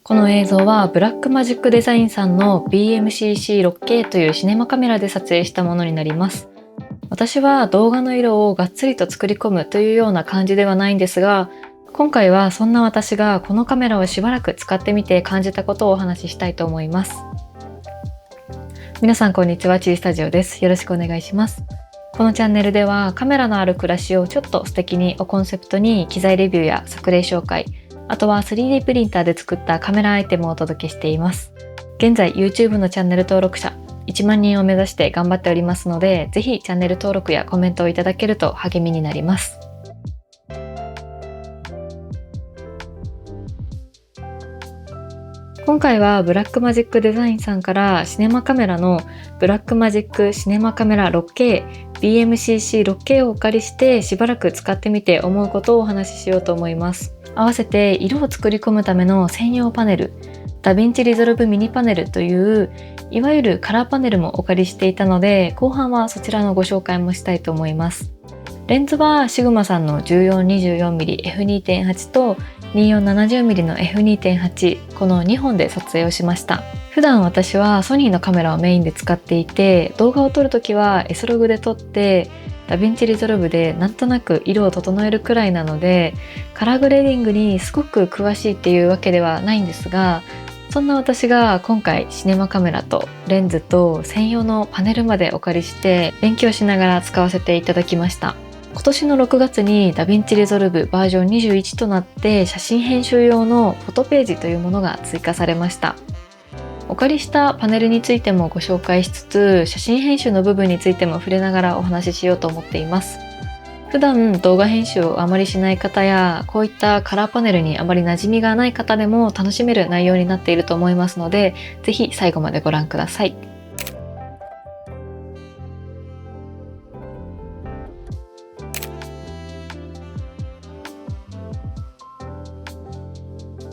この映像はブラックマジックデザインさんの BMCC6K というシネマカメラで撮影したものになります。私は動画の色をがっつりと作り込むというような感じではないんですが、今回はそんな私がこのカメラをしばらく使ってみて感じたことをお話ししたいと思います。皆さんこんにちは、チリスタジオです。よろしくお願いします。このチャンネルではカメラのある暮らしをちょっと素敵にをコンセプトに機材レビューや作例紹介、あとは 3D プリンターで作ったカメラアイテムをお届けしています。現在 YouTube のチャンネル登録者1万人を目指して頑張っておりますので、ぜひチャンネル登録やコメントをいただけると励みになります。今回はブラックマジックデザインさんからシネマカメラのブラックマジックシネマカメラ 6K BMCC6K をお借りしてしばらく使ってみて思うことをお話ししようと思います。合わせて色を作り込むための専用パネル、ダヴィンチリゾルブミニパネルといういわゆるカラーパネルもお借りしていたので、後半はそちらのご紹介もしたいと思います。レンズはシグマさんの 14-24mm F2.8 と 24-70mm の F2.8 この2本で撮影をしました。普段私はソニーのカメラをメインで使っていて、動画を撮るときは S ログで撮ってダヴィンチリゾルブでなんとなく色を整えるくらいなので、カラーグレーディングにすごく詳しいっていうわけではないんですが、そんな私が今回シネマカメラとレンズと専用のパネルまでお借りして勉強しながら使わせていただきました。今年の6月にダヴィンチリゾルブバージョン21となって写真編集用のフォトページというものが追加されました。お借りしたパネルについてもご紹介しつつ、写真編集の部分についても触れながらお話ししようと思っています。普段動画編集をあまりしない方や、こういったカラーパネルにあまり馴染みがない方でも楽しめる内容になっていると思いますので、ぜひ最後までご覧ください。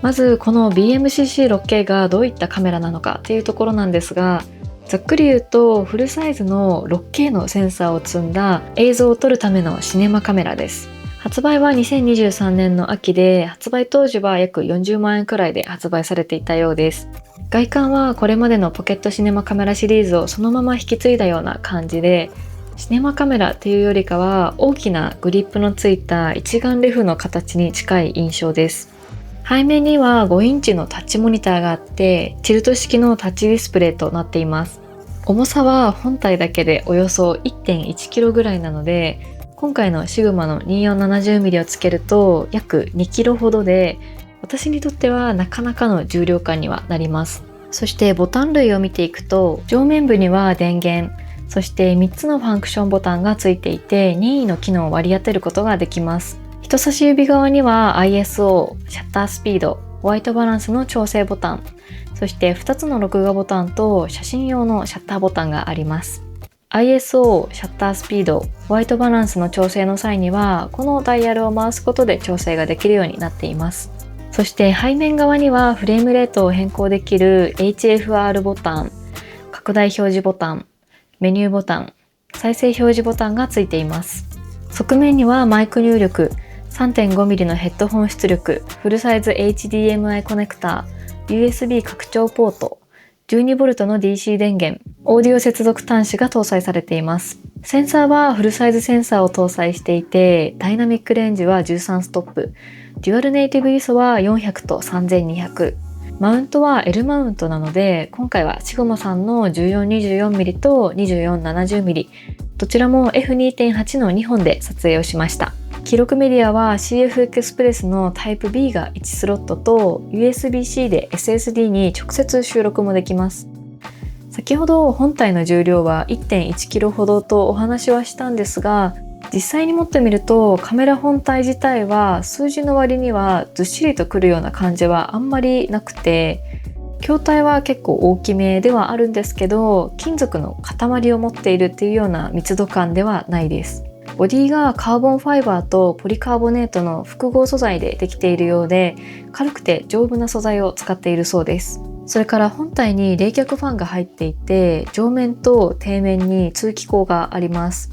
まずこの BMCC6K がどういったカメラなのかというところなんですが、ざっくり言うとフルサイズの 6K のセンサーを積んだ映像を撮るためのシネマカメラです。発売は2023年の秋で、発売当時は約40万円くらいで発売されていたようです。外観はこれまでのポケットシネマカメラシリーズをそのまま引き継いだような感じで、シネマカメラっていうよりかは大きなグリップのついた一眼レフの形に近い印象です。背面には5インチのタッチモニターがあって、チルト式のタッチディスプレイとなっています。重さは本体だけでおよそ 1.1 キロぐらいなので、今回のシグマの 24-70mm をつけると約2キロほどで、私にとってはなかなかの重量感にはなります。そしてボタン類を見ていくと、上面部には電源、そして3つのファンクションボタンがついていて、任意の機能を割り当てることができます。人差し指側には ISO、シャッタースピード、ホワイトバランスの調整ボタン、そして2つの録画ボタンと写真用のシャッターボタンがあります。ISO、シャッタースピード、ホワイトバランスの調整の際には、このダイヤルを回すことで調整ができるようになっています。そして背面側にはフレームレートを変更できる HFR ボタン、拡大表示ボタン、メニューボタン、再生表示ボタンがついています。側面にはマイク入力、3.5mm のヘッドホン出力、フルサイズ HDMI コネクター、USB 拡張ポート、12V の DC 電源、オーディオ接続端子が搭載されています。センサーはフルサイズセンサーを搭載していて、ダイナミックレンジは13ストップ、デュアルネイティブ ISO は400と3200、マウントは L マウントなので、今回はシグマさんの 14-24mm と 24-70mm、どちらも F2.8 の2本で撮影をしました。記録メディアは CF エクスプレスのタイプ B が1スロットと USB-C で SSD に直接収録もできます。先ほど本体の重量は 1.1 キロほどとお話はしたんですが、実際に持ってみるとカメラ本体自体は数字の割にはずっしりとくるような感じはあんまりなくて、筐体は結構大きめではあるんですけど、金属の塊を持っているっていうような密度感ではないです。ボディがカーボンファイバーとポリカーボネートの複合素材でできているようで、軽くて丈夫な素材を使っているそうです。それから本体に冷却ファンが入っていて、上面と底面に通気口があります。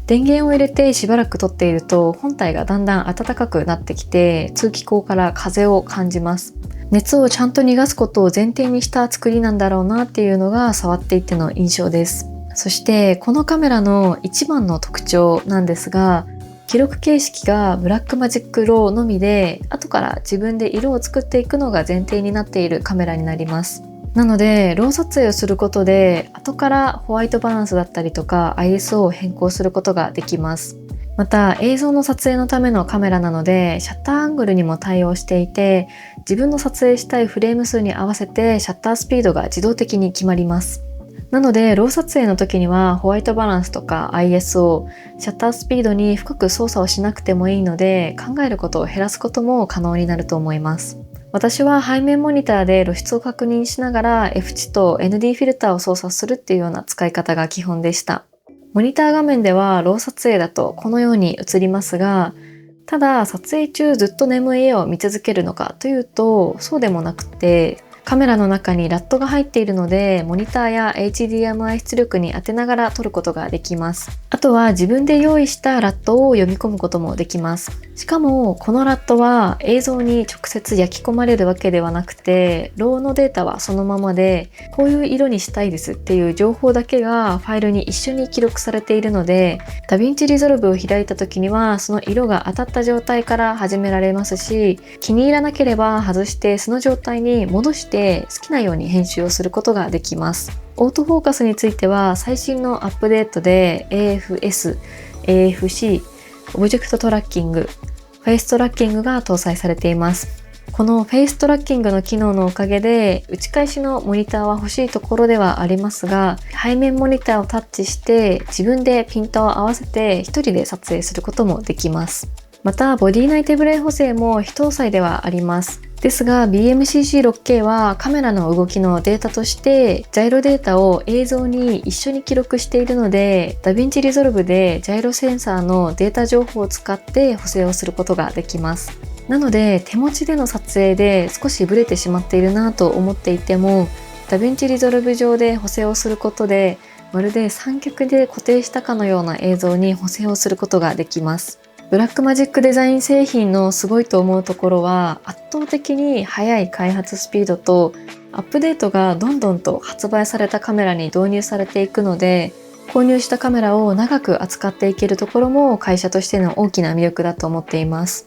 電源を入れてしばらく撮っていると本体がだんだん暖かくなってきて、通気口から風を感じます。熱をちゃんと逃がすことを前提にした作りなんだろうなっていうのが触っていての印象です。そしてこのカメラの一番の特徴なんですが、記録形式がブラックマジックローのみで、後から自分で色を作っていくのが前提になっているカメラになります。なのでロー撮影をすることで後からホワイトバランスだったりとか ISO を変更することができます。また映像の撮影のためのカメラなのでシャッターアングルにも対応していて、自分の撮影したいフレーム数に合わせてシャッタースピードが自動的に決まります。なのでロー撮影の時にはホワイトバランスとか ISO、シャッタースピードに深く操作をしなくてもいいので、考えることを減らすことも可能になると思います。私は背面モニターで露出を確認しながら F 値と ND フィルターを操作するっていうような使い方が基本でした。モニター画面ではロー撮影だとこのように映りますが、ただ撮影中ずっと眠い絵を見続けるのかというとそうでもなくて、カメラの中にラットが入っているので、モニターや HDMI 出力に当てながら撮ることができます。あとは自分で用意したラットを読み込むこともできます。しかもこのラットは映像に直接焼き込まれるわけではなくて、ローのデータはそのままで、こういう色にしたいですっていう情報だけがファイルに一緒に記録されているので、ダヴィンチリゾルブを開いた時にはその色が当たった状態から始められますし、気に入らなければ外してその状態に戻して好きなように編集をすることができます。オートフォーカスについては最新のアップデートで AFS、AFC、オブジェクトトラッキング、フェイストラッキングが搭載されています。このフェイストラッキングの機能のおかげで打ち返しのモニターは欲しいところではありますが、背面モニターをタッチして自分でピントを合わせて一人で撮影することもできます。またボディ内手ブレ補正も非搭載ではあります。ですが BMCC6K はカメラの動きのデータとしてジャイロデータを映像に一緒に記録しているので、ダヴィンチリゾルブでジャイロセンサーのデータ情報を使って補正をすることができます。なので手持ちでの撮影で少しブレてしまっているなと思っていても、ダヴィンチリゾルブ上で補正をすることでまるで三脚で固定したかのような映像に補正をすることができます。ブラックマジックデザイン製品のすごいと思うところは、圧倒的に速い開発スピードとアップデートがどんどんと発売されたカメラに導入されていくので、購入したカメラを長く扱っていけるところも会社としての大きな魅力だと思っています。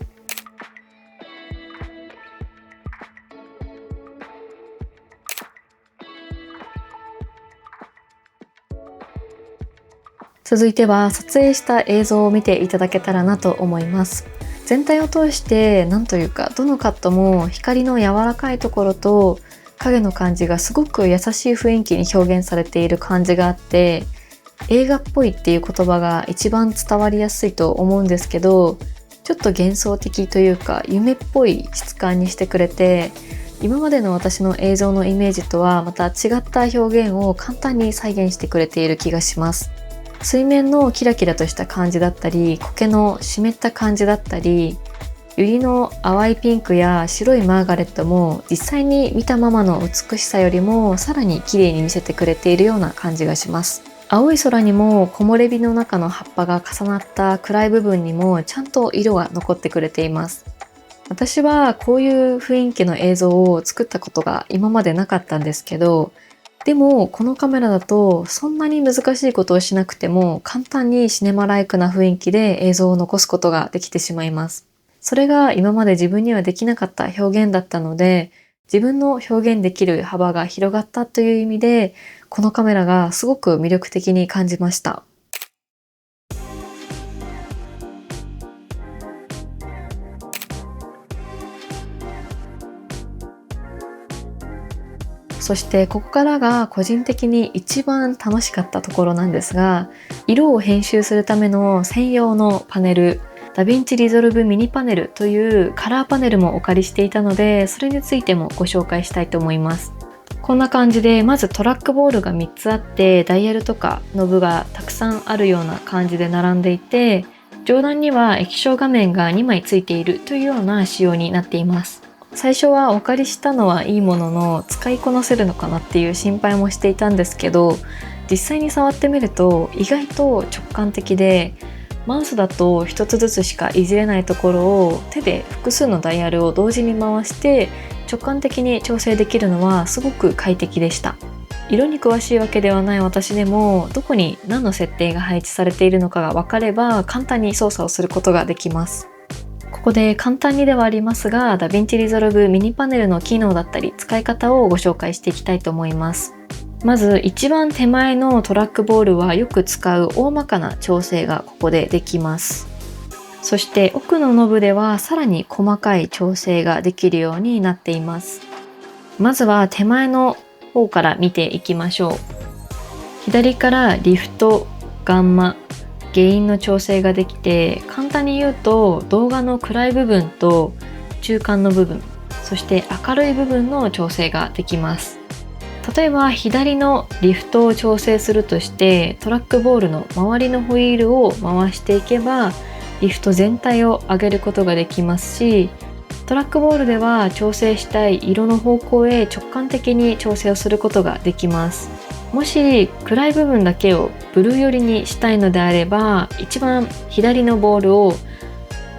続いては撮影した映像を見ていただけたらなと思います。全体を通してなんというか、どのカットも光の柔らかいところと影の感じがすごく優しい雰囲気に表現されている感じがあって、映画っぽいっていう言葉が一番伝わりやすいと思うんですけど、ちょっと幻想的というか夢っぽい質感にしてくれて、今までの私の映像のイメージとはまた違った表現を簡単に再現してくれている気がします。水面のキラキラとした感じだったり、苔の湿った感じだったり、ユリの淡いピンクや白いマーガレットも実際に見たままの美しさよりもさらに綺麗に見せてくれているような感じがします。青い空にも木漏れ日の中の葉っぱが重なった暗い部分にもちゃんと色が残ってくれています。私はこういう雰囲気の映像を作ったことが今までなかったんですけど、でもこのカメラだとそんなに難しいことをしなくても簡単にシネマライクな雰囲気で映像を残すことができてしまいます。それが今まで自分にはできなかった表現だったので、自分の表現できる幅が広がったという意味で、このカメラがすごく魅力的に感じました。そしてここからが個人的に一番楽しかったところなんですが、色を編集するための専用のパネル、ダヴィンチリゾルブミニパネルというカラーパネルもお借りしていたので、それについてもご紹介したいと思います。こんな感じで、まずトラックボールが3つあって、ダイヤルとかノブがたくさんあるような感じで並んでいて、上段には液晶画面が2枚ついているというような仕様になっています。最初はお借りしたのはいいものの、使いこなせるのかなっていう心配もしていたんですけど、実際に触ってみると意外と直感的で、マウスだと一つずつしかいじれないところを手で複数のダイヤルを同時に回して直感的に調整できるのはすごく快適でした。色に詳しいわけではない私でも、どこに何の設定が配置されているのかが分かれば簡単に操作をすることができます。ここで簡単にではありますが、ダヴィンチリゾルブミニパネルの機能だったり使い方をご紹介していきたいと思います。まず一番手前のトラックボールはよく使う大まかな調整がここでできます。そして奥のノブではさらに細かい調整ができるようになっています。まずは手前の方から見ていきましょう。左からリフト、ガンマ、ゲインの調整ができて、簡単に言うと動画の暗い部分と中間の部分、そして明るい部分の調整ができます。例えば左のリフトを調整するとして、トラックボールの周りのホイールを回していけばリフト全体を上げることができますし、トラックボールでは調整したい色の方向へ直感的に調整をすることができます。もし暗い部分だけをブルー寄りにしたいのであれば、一番左のボールを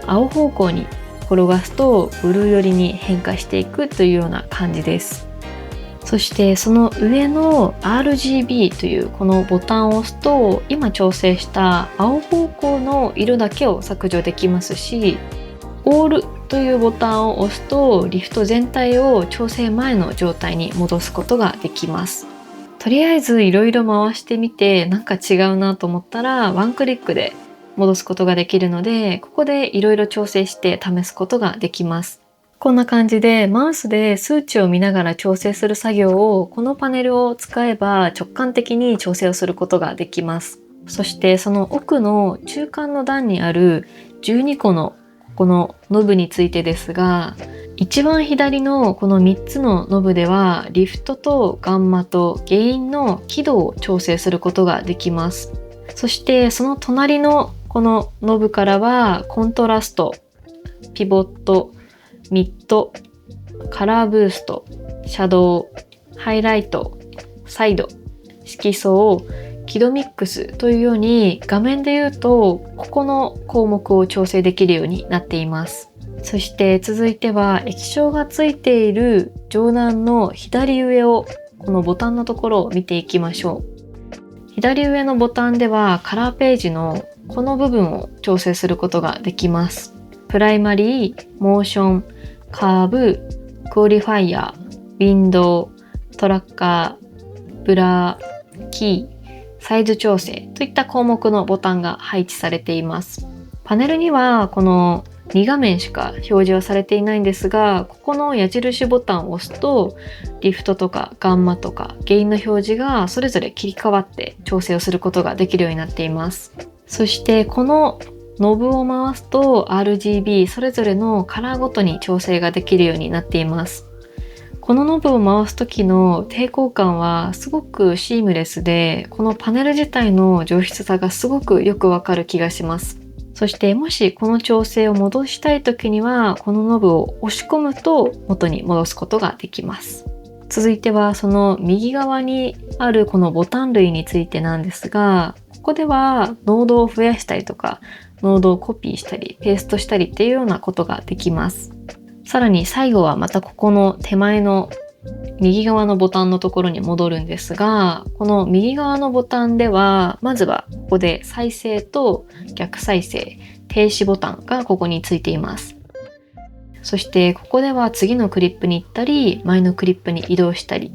青方向に転がすとブルー寄りに変化していくというような感じです。そしてその上の RGB というこのボタンを押すと、今調整した青方向の色だけを削除できますし、オールというボタンを押すとリフト全体を調整前の状態に戻すことができます。とりあえずいろいろ回してみてなんか違うなと思ったらワンクリックで戻すことができるので、ここでいろいろ調整して試すことができます。こんな感じでマウスで数値を見ながら調整する作業をこのパネルを使えば直感的に調整をすることができます。そしてその奥の中間の段にある12個のこのノブについてですが、一番左のこの3つのノブではリフトとガンマとゲインの輝度を調整することができます。そしてその隣のこのノブからはコントラスト、ピボット、ミッド、カラーブースト、シャドウ、ハイライト、サイド、色相、輝度ミックスというように画面で言うとここの項目を調整できるようになっています。そして続いては液晶がついている上段の左上をこのボタンのところを見ていきましょう。左上のボタンではカラーページのこの部分を調整することができます。プライマリー、モーション、カーブ、クオリファイヤー、ウィンドウ、トラッカー、ブラー、キー、サイズ調整といった項目のボタンが配置されています。パネルにはこの2画面しか表示はされていないんですが、ここの矢印ボタンを押すとリフトとかガンマとかゲインの表示がそれぞれ切り替わって調整をすることができるようになっています。そしてこのノブを回すと RGB それぞれのカラーごとに調整ができるようになっています。このノブを回す時の抵抗感はすごくシームレスで、このパネル自体の上質さがすごくよくわかる気がします。そしてもしこの調整を戻したい時にはこのノブを押し込むと元に戻すことができます。続いてはその右側にあるこのボタン類についてなんですが、ここではノードを増やしたりとかノードをコピーしたりペーストしたりっていうようなことができます。さらに最後はまたここの手前の右側のボタンのところに戻るんですが、この右側のボタンではまずはここで再生と逆再生、停止ボタンがここについています。そしてここでは次のクリップに行ったり前のクリップに移動したり、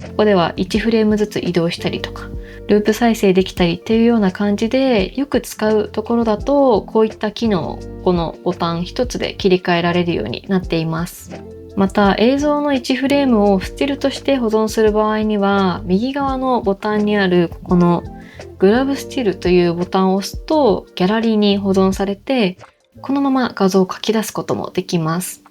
ここでは1フレームずつ移動したりとかループ再生できたりっていうような感じで、よく使うところだとこういった機能をこのボタン一つで切り替えられるようになっています。また映像の1フレームをスティルとして保存する場合には右側のボタンにあるここのグラブスティルというボタンを押すとギャラリーに保存されて、このまま画像を書き出すこともできます。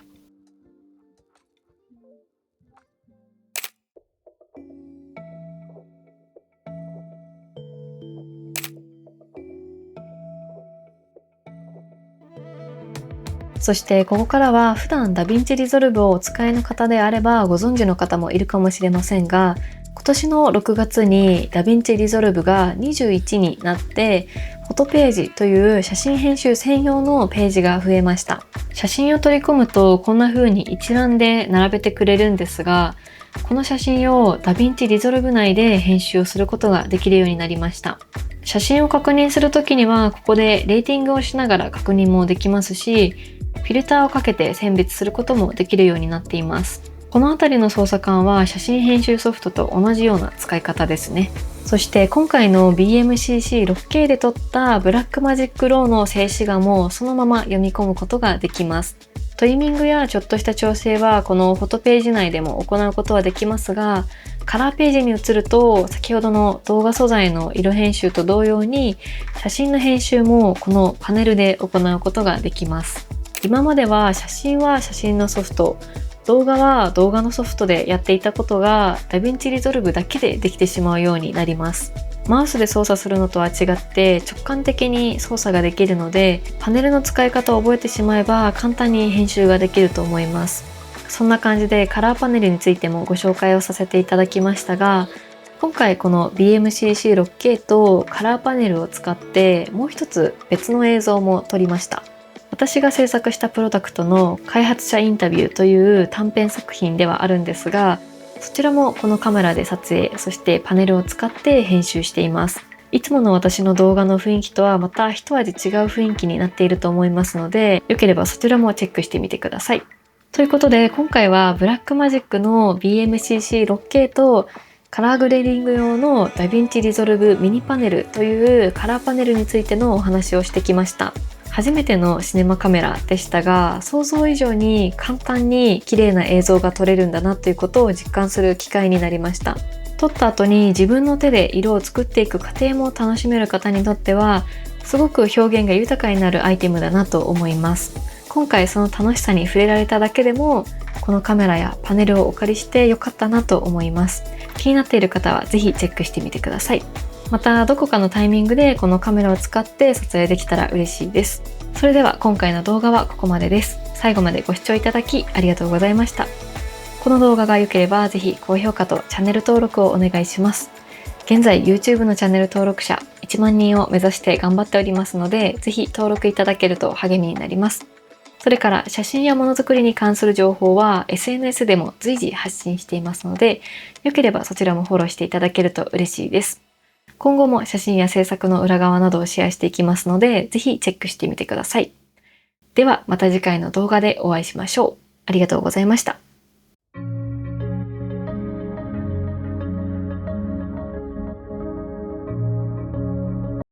そしてここからは普段ダヴィンチリゾルブをお使いの方であればご存知の方もいるかもしれませんが、今年の6月にダヴィンチリゾルブが21になってフォトページという写真編集専用のページが増えました。写真を取り込むとこんな風に一覧で並べてくれるんですが、この写真をダヴィンチリゾルブ内で編集をすることができるようになりました。写真を確認するときにはここでレーティングをしながら確認もできますし、フィルターをかけて選別することもできるようになっています。このあたりの操作感は写真編集ソフトと同じような使い方ですね。そして今回の BMCC6K で撮ったブラックマジックローの静止画もそのまま読み込むことができます。トリミングやちょっとした調整はこのフォトページ内でも行うことはできますが、カラーページに移ると先ほどの動画素材の色編集と同様に写真の編集もこのパネルで行うことができます。今までは写真は写真のソフト、動画は動画のソフトでやっていたことがダヴィンチリゾルブだけでできてしまうようになります。マウスで操作するのとは違って直感的に操作ができるので、パネルの使い方を覚えてしまえば簡単に編集ができると思います。そんな感じでカラーパネルについてもご紹介をさせていただきましたが、今回この BMCC6K とカラーパネルを使ってもう一つ別の映像も撮りました。私が制作したプロダクトの開発者インタビューという短編作品ではあるんですが、そちらもこのカメラで撮影、そしてパネルを使って編集しています。いつもの私の動画の雰囲気とはまた一味違う雰囲気になっていると思いますので、よければそちらもチェックしてみてください。ということで今回はブラックマジックの BMCC6K とカラーグレーディング用のダヴィンチリゾルブミニパネルというカラーパネルについてのお話をしてきました。初めてのシネマカメラでしたが、想像以上に簡単に綺麗な映像が撮れるんだなということを実感する機会になりました。撮った後に自分の手で色を作っていく過程も楽しめる方にとってはすごく表現が豊かになるアイテムだなと思います。今回その楽しさに触れられただけでもこのカメラやパネルをお借りしてよかったなと思います。気になっている方はぜひチェックしてみてください。またどこかのタイミングでこのカメラを使って撮影できたら嬉しいです。それでは今回の動画はここまでです。最後までご視聴いただきありがとうございました。この動画が良ければぜひ高評価とチャンネル登録をお願いします。現在 YouTube のチャンネル登録者1万人を目指して頑張っておりますので、ぜひ登録いただけると励みになります。それから写真やものづくりに関する情報は SNS でも随時発信していますので、良ければそちらもフォローしていただけると嬉しいです。今後も写真や制作の裏側などをシェアしていきますので、ぜひチェックしてみてください。ではまた次回の動画でお会いしましょう。ありがとうございました。